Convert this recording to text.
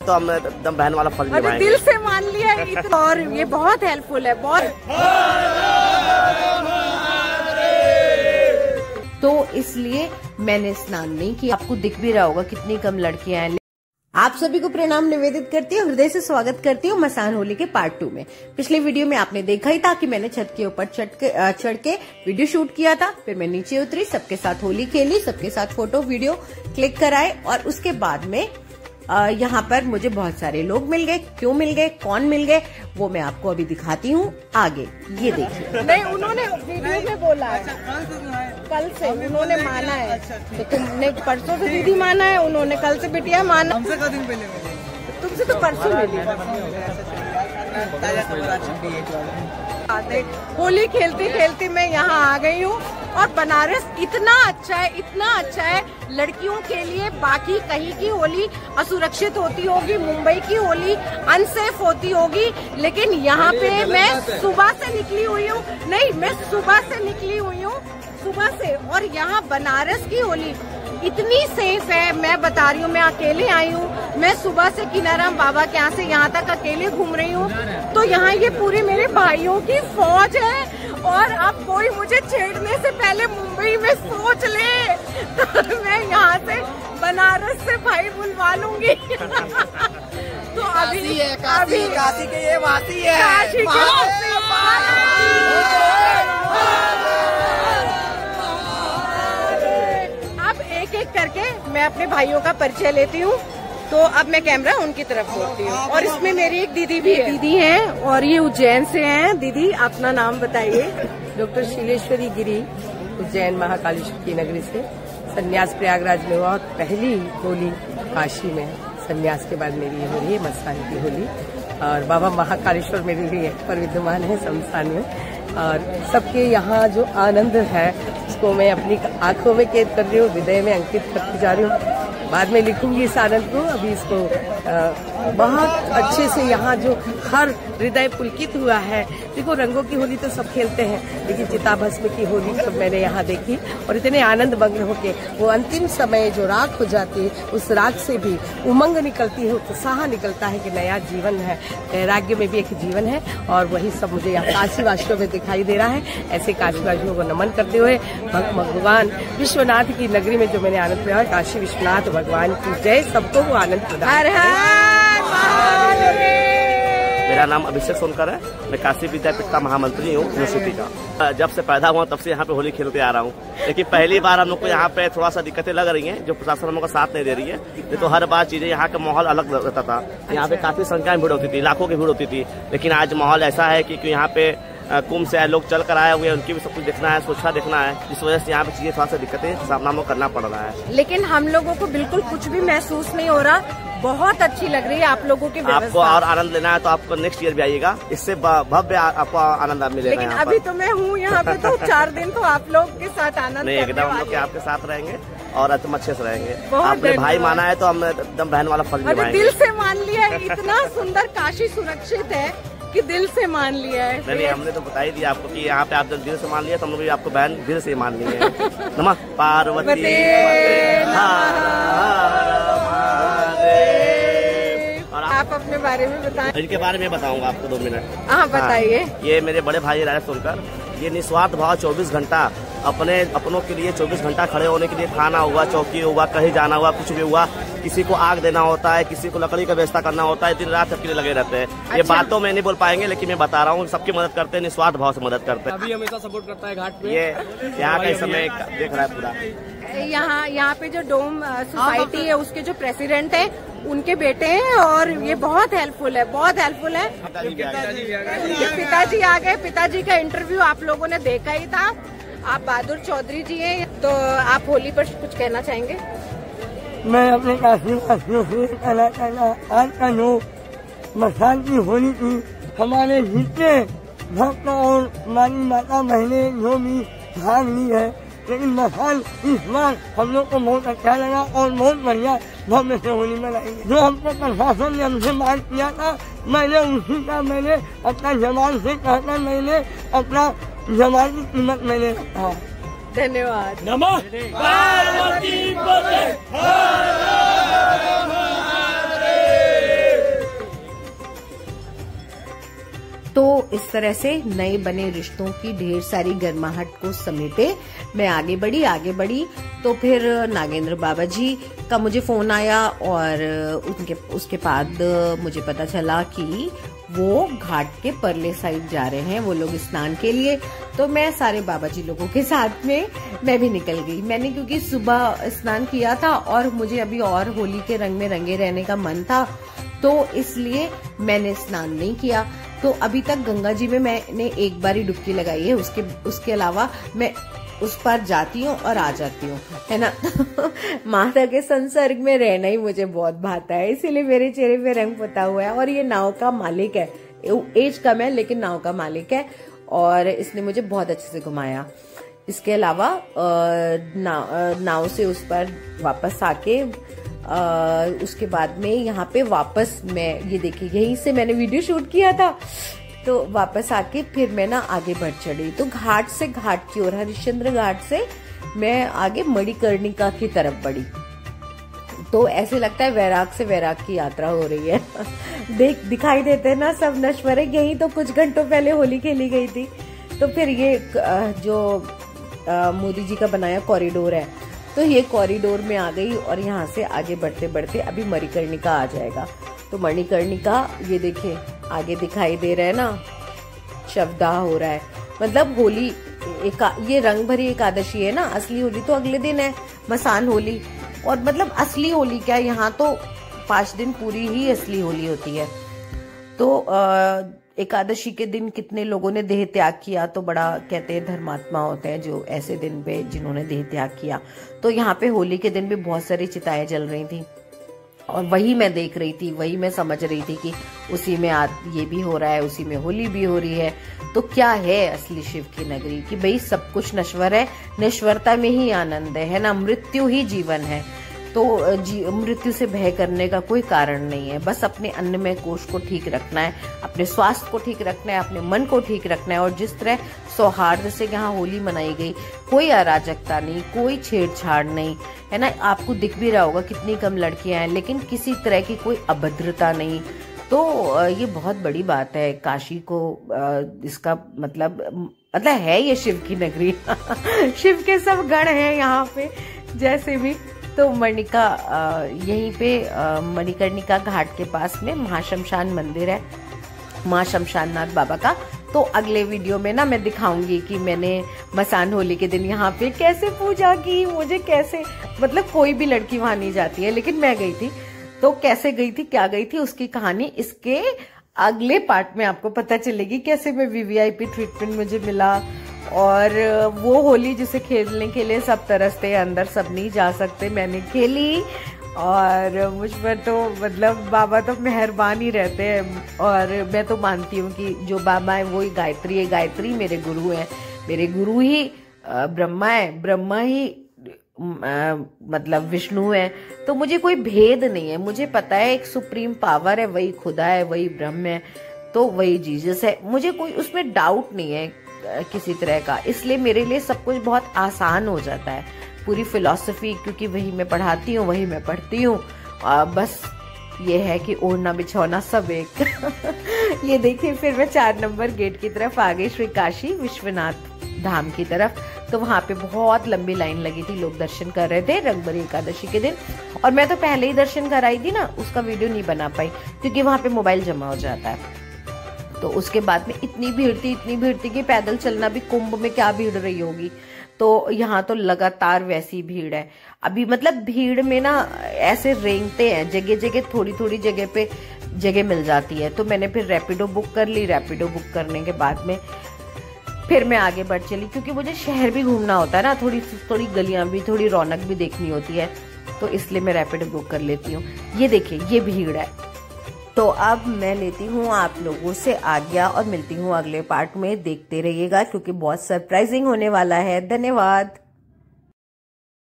तो हमने एकदम बहन वाला फल निभाएंगे। दिल से मान लिया इतना, और ये बहुत हेल्पफुल है, बहुत। तो इसलिए मैंने स्नान नहीं किया। आपको दिख भी रहा होगा कितनी कम लड़कियां हैं। आप सभी को प्रणाम निवेदित करती हूँ, हृदय से स्वागत करती हूँ मसान होली के पार्ट 2 में। पिछले वीडियो में आपने देखा ही था कि मैंने छत के ऊपर चढ़ के वीडियो शूट किया था। फिर मैं नीचे उतरी, सबके साथ होली खेली, सबके साथ फोटो वीडियो क्लिक कराए, और उसके बाद में यहाँ पर मुझे बहुत सारे लोग मिल गए। क्यों मिल गए, कौन मिल गए, वो मैं आपको अभी दिखाती हूँ आगे। ये देखिए। नहीं, उन्होंने वीडियो में बोला है कल से उन्होंने माना है। तो तुमने परसों से दीदी माना है, उन्होंने कल से बिटिया माना। हमसे कल दिन पहले मिले, तुमसे तो परसों मिली। होली खेलती खेलती मैं यहाँ आ गई हूँ, और बनारस इतना अच्छा है, इतना अच्छा है। लड़कियों के लिए बाकी कहीं की होली असुरक्षित होती होगी, मुंबई की होली अनसेफ होती होगी, लेकिन यहाँ पे मैं सुबह से निकली हुई हूँ। नहीं, मैं सुबह से निकली हुई हूँ, सुबह से, और यहाँ बनारस की होली इतनी सेफ है। मैं बता रही हूँ, मैं अकेले आई हूँ। मैं सुबह से किनाराम बाबा के यहाँ से यहाँ तक अकेले घूम रही हूँ। तो यहाँ ये पूरी मेरे भाइयों की फौज है, और अब कोई मुझे छेड़ने से पहले मुंबई में सोच ले तो मैं यहाँ से बनारस से भाई बुलवा लूंगी। तो अभी काशी के ये वासी है, काशी के अब एक एक करके मैं अपने भाइयों का परिचय लेती हूँ। तो अब मैं कैमरा उनकी तरफ मोड़ती हूँ, और इसमें मेरी एक दीदी भी है। दीदी हैं, और ये उज्जैन से हैं। दीदी, अपना नाम बताइए। डॉक्टर शीलेश्वरी गिरी, उज्जैन महाकालेश्वर की नगरी से। संन्यास प्रयागराज में हुआ, पहली होली काशी में। संन्यास के बाद मेरी ये हो रही है मसान की होली, और बाबा महाकालेश्वर मेरे लिए पर विद्यमान है संस्थान में। और सबके यहाँ जो आनंद है उसको मैं अपनी आंखों में कैद कर रही हूँ, हृदय में अंकित करती जा रही हूँ। बाद में लिखूंगी इस आनंद को। अभी इसको बहुत अच्छे से यहाँ जो हर हृदय पुलकित हुआ है। देखो, रंगों की होली तो सब खेलते हैं, लेकिन चिताभस्म की होली जब मैंने यहाँ देखी, और इतने आनंद मग्न होके वो अंतिम समय जो राख हो जाती है, उस राख से भी उमंग निकलती है, उत्साह निकलता है कि नया जीवन है, वैराग्य में भी एक जीवन है। और वही सब मुझे यहाँ काशीवासियों में दिखाई दे रहा है। ऐसे काशीवासियों को नमन करते हुए भगवान विश्वनाथ की नगरी में जो मैंने आनंद लिया, काशी विश्वनाथ भगवान की जय। सबको वो आनंद प्रदान। मेरा नाम अभिषेक सोनकर है, मैं काशी विद्यापीठ का महामंत्री हूँ यूनिवर्सिटी का। जब से पैदा हुआ तब से यहाँ पे होली खेलते आ रहा हूँ, लेकिन पहली बार हम लोग को यहाँ पे थोड़ा सा दिक्कतें लग रही हैं, जो प्रशासन हम लोग का साथ नहीं दे रही है। नहीं तो हर बार चीजें यहाँ का माहौल अलग रहता था। यहाँ पे काफी संख्या में भीड़ होती थी, लाखों की भीड़ होती थी, लेकिन आज माहौल ऐसा है कि यहाँ पे कुंभ से लोग चल कर आए हुए हैं, उनकी भी सब कुछ देखना है, सुरक्षा देखना है, जिस वजह से यहाँ पे चीजें थोड़ा सा दिक्कतें सामना करना पड़ रहा है। लेकिन हम लोगों को बिल्कुल कुछ भी महसूस नहीं हो रहा, बहुत अच्छी लग रही है आप लोगों की व्यवस्था। आपको और आनंद लेना है तो आपको नेक्स्ट ईयर भी आइएगा, इससे भव्य आपको आनंद मिलेगा। लेकिन अभी तो मैं हूँ यहाँ पे, तो 4 दिन तो आप लोग के साथ आनंद नहीं, एकदम हम लोग आपके साथ रहेंगे और एकदम अच्छे से रहेंगे। बहुत आपने भाई माना है तो हम एकदम बहन वाला फल निभाएंगे। दिल से मान लिया है, इतना सुंदर काशी सुरक्षित है कि दिल से मान लिया है। नहीं, हमने तो बता ही दिया आपको कि यहाँ पे आप दिल से मान लिया, तो हम लोग भी आपको बहन दिल से मान लिए। नमः पार्वती। और आप अपने बारे में बताएं। इनके बारे में बताऊंगा आपको 2 मिनट। हाँ, बताइए। ये मेरे बड़े भाई राज सोनकर, ये निस्वार्थ भाव 24 घंटा अपनों के लिए 24 घंटा खड़े होने के लिए, खाना हुआ, चौकी हुआ, कहीं जाना हुआ, कुछ भी हुआ, किसी को आग देना होता है, किसी को लकड़ी का व्यवस्था करना होता है, दिन रात सबके लिए लगे रहते हैं। अच्छा। ये बातों में नहीं बोल पाएंगे, लेकिन मैं बता रहा हूँ, सबकी मदद करते हैं, निस्वार्थ भाव से मदद करते हैं। अभी हमेशा सपोर्ट करता है घाट पे। ये यहाँ का समय देख रहा है पूरा। यहाँ पे जो डोम सोसाइटी है उसके जो प्रेसिडेंट है, उनके बेटे हैं, और ये बहुत हेल्पफुल है, बहुत हेल्पफुल है। उनके पिताजी आ गए। पिताजी का इंटरव्यू आप लोगों ने देखा ही था। आप बहादुर चौधरी जी हैं, तो आप होली पर कुछ कहना चाहेंगे? मैं अपने काशीवासियों से कहना चाहता, आज का जो मसान की होली थी, हमारे जितने भक्त और हमारी माता बहनें जो भी भाग ली है, लेकिन मसान इस बार हम लोग को बहुत अच्छा लगा और बहुत बढ़िया भव्य से होली मनाएंगे। जो हमको प्रशासन ने हमसे बात किया था, मैंने उसी का मैंने अपना जवान से कहकर मैंने अपना जवान की कीमत मैंने रखा। धन्यवाद। नमः पार्वती। तो इस तरह से नए बने रिश्तों की ढेर सारी गर्माहट को समेटे मैं आगे बढ़ी तो फिर नागेंद्र बाबा जी का मुझे फोन आया और उसके बाद मुझे पता चला कि वो घाट के परले साइड जा रहे हैं वो लोग स्नान के लिए। तो मैं सारे बाबा जी लोगों के साथ में मैं भी निकल गई। मैंने क्योंकि सुबह स्नान किया था और मुझे अभी और होली के रंग में रंगे रहने का मन था, तो इसलिए मैंने स्नान नहीं किया। तो अभी तक गंगा जी में मैंने एक बार ही डुबकी लगाई है, उसके अलावा मैं उस पर जाती हूँ और आ जाती हूँ, है ना। माता के संसर्ग में रहना ही मुझे बहुत भाता है, इसीलिए मेरे चेहरे पे रंग पुता हुआ है। और ये नाव का मालिक है, एज कम है लेकिन नाव का मालिक है और इसने मुझे बहुत अच्छे से घुमाया। इसके अलावा नाव से उस पर वापस आके उसके बाद में यहाँ पे वापस मैं ये देखिए यहीं से मैंने वीडियो शूट किया था, तो वापस आके फिर मैं ना आगे बढ़ चढ़ी। तो घाट से घाट की ओर हरिश्चंद्र घाट से मैं आगे मणिकर्णिका की तरफ बढ़ी। तो ऐसे लगता है वैराग से वैराग की यात्रा हो रही है। दिखाई देते हैं ना सब नश्वर है। यही तो कुछ घंटों पहले होली खेली गई थी। तो फिर ये जो मोदी जी का बनाया कॉरिडोर है, तो ये कॉरिडोर में आ गई और यहाँ से आगे बढ़ते बढ़ते अभी मणिकर्णिका आ जाएगा। तो मणिकर्णिका ये देखिए आगे दिखाई दे रहा है ना, शवदाह हो रहा है। मतलब होली ये रंग भरी एकादशी है ना, असली होली तो अगले दिन है, मसान होली। और मतलब असली होली क्या, यहाँ तो 5 दिन पूरी ही असली होली होती है। तो एकादशी के दिन कितने लोगों ने देह त्याग किया, तो बड़ा कहते हैं धर्मात्मा होते हैं जो ऐसे दिन पे जिन्होंने देह त्याग किया। तो यहाँ पे होली के दिन भी बहुत सारी चिताएं जल रही थी और वही मैं देख रही थी, वही मैं समझ रही थी कि उसी में ये भी हो रहा है, उसी में होली भी हो रही है। तो क्या है असली शिव की नगरी कि भाई सब कुछ नश्वर है, नश्वरता में ही आनंद है ना, मृत्यु ही जीवन है। तो मृत्यु से भय करने का कोई कारण नहीं है। बस अपने अन्नमय कोश को ठीक रखना है, अपने स्वास्थ्य को ठीक रखना है, अपने मन को ठीक रखना है। और जिस तरह सौहार्द से यहाँ होली मनाई गई, कोई अराजकता नहीं, कोई छेड़छाड़ नहीं, है ना। आपको दिख भी रहा होगा कितनी कम लड़कियां हैं, लेकिन किसी तरह की कोई अभद्रता नहीं। तो ये बहुत बड़ी बात है। काशी को इसका मतलब है ये शिव की नगरी। शिव के सब गण हैं यहाँ पे जैसे भी। तो यहीं पे मणिकर्णिका घाट के पास में महाशमशान मंदिर है, माँ शमशाननाथ बाबा का। तो अगले वीडियो में ना मैं दिखाऊंगी कि मैंने मसान होली के दिन यहाँ पे कैसे पूजा की। मुझे कैसे, मतलब कोई भी लड़की वहां नहीं जाती है, लेकिन मैं गई थी। तो कैसे गई थी, क्या गई थी, उसकी कहानी इसके अगले पार्ट में आपको पता चलेगी। कैसे मैं VVIP ट्रीटमेंट मुझे मिला, और वो होली जिसे खेलने के लिए सब तरसते हैं, अंदर सब नहीं जा सकते, मैंने खेली। और मुझ पर तो मतलब बाबा तो मेहरबान ही रहते हैं। और मैं तो मानती हूँ कि जो बाबा है वो ही गायत्री है, गायत्री मेरे गुरु है, मेरे गुरु ही ब्रह्मा है, ब्रह्मा ही मतलब विष्णु है। तो मुझे कोई भेद नहीं है, मुझे पता है एक सुप्रीम पावर है, वही खुदा है, वही ब्रह्म है, तो वही जीसस है। मुझे कोई उसमें डाउट नहीं है किसी तरह का। इसलिए मेरे लिए सब कुछ बहुत आसान हो जाता है, पूरी फिलॉसफी, क्योंकि वही मैं पढ़ाती हूँ, वही मैं पढ़ती हूँ। बस ये है कि ओढ़ना बिछौना सब एक। ये देखिए फिर मैं 4 नंबर गेट की तरफ आ गई, श्री काशी विश्वनाथ धाम की तरफ। तो वहां पे बहुत लंबी लाइन लगी थी, लोग दर्शन कर रहे थे रंगभरी एकादशी के दिन। और मैं तो पहले ही दर्शन कराई थी ना, उसका वीडियो नहीं बना पाई क्योंकि वहां पे मोबाइल जमा हो जाता है। तो उसके बाद में इतनी भीड़ थी कि पैदल चलना भी, कुंभ में क्या भीड़ रही होगी। तो यहाँ तो लगातार वैसी भीड़ है अभी। मतलब भीड़ में ना ऐसे रेंगते हैं, जगह जगह थोड़ी थोड़ी जगह पे जगह मिल जाती है। तो मैंने फिर रैपिडो बुक कर ली। रैपिडो बुक करने के बाद में फिर मैं आगे बढ़ चली, क्योंकि मुझे शहर भी घूमना होता है ना, थोड़ी गलियां भी, थोड़ी रौनक भी देखनी होती है। तो इसलिए मैं रैपिडो बुक कर लेती हूँ। ये देखिए ये भीड़ है। तो अब मैं लेती हूँ आप लोगों से आज्ञा और मिलती हूँ अगले पार्ट में। देखते रहिएगा क्योंकि बहुत सरप्राइजिंग होने वाला है। धन्यवाद।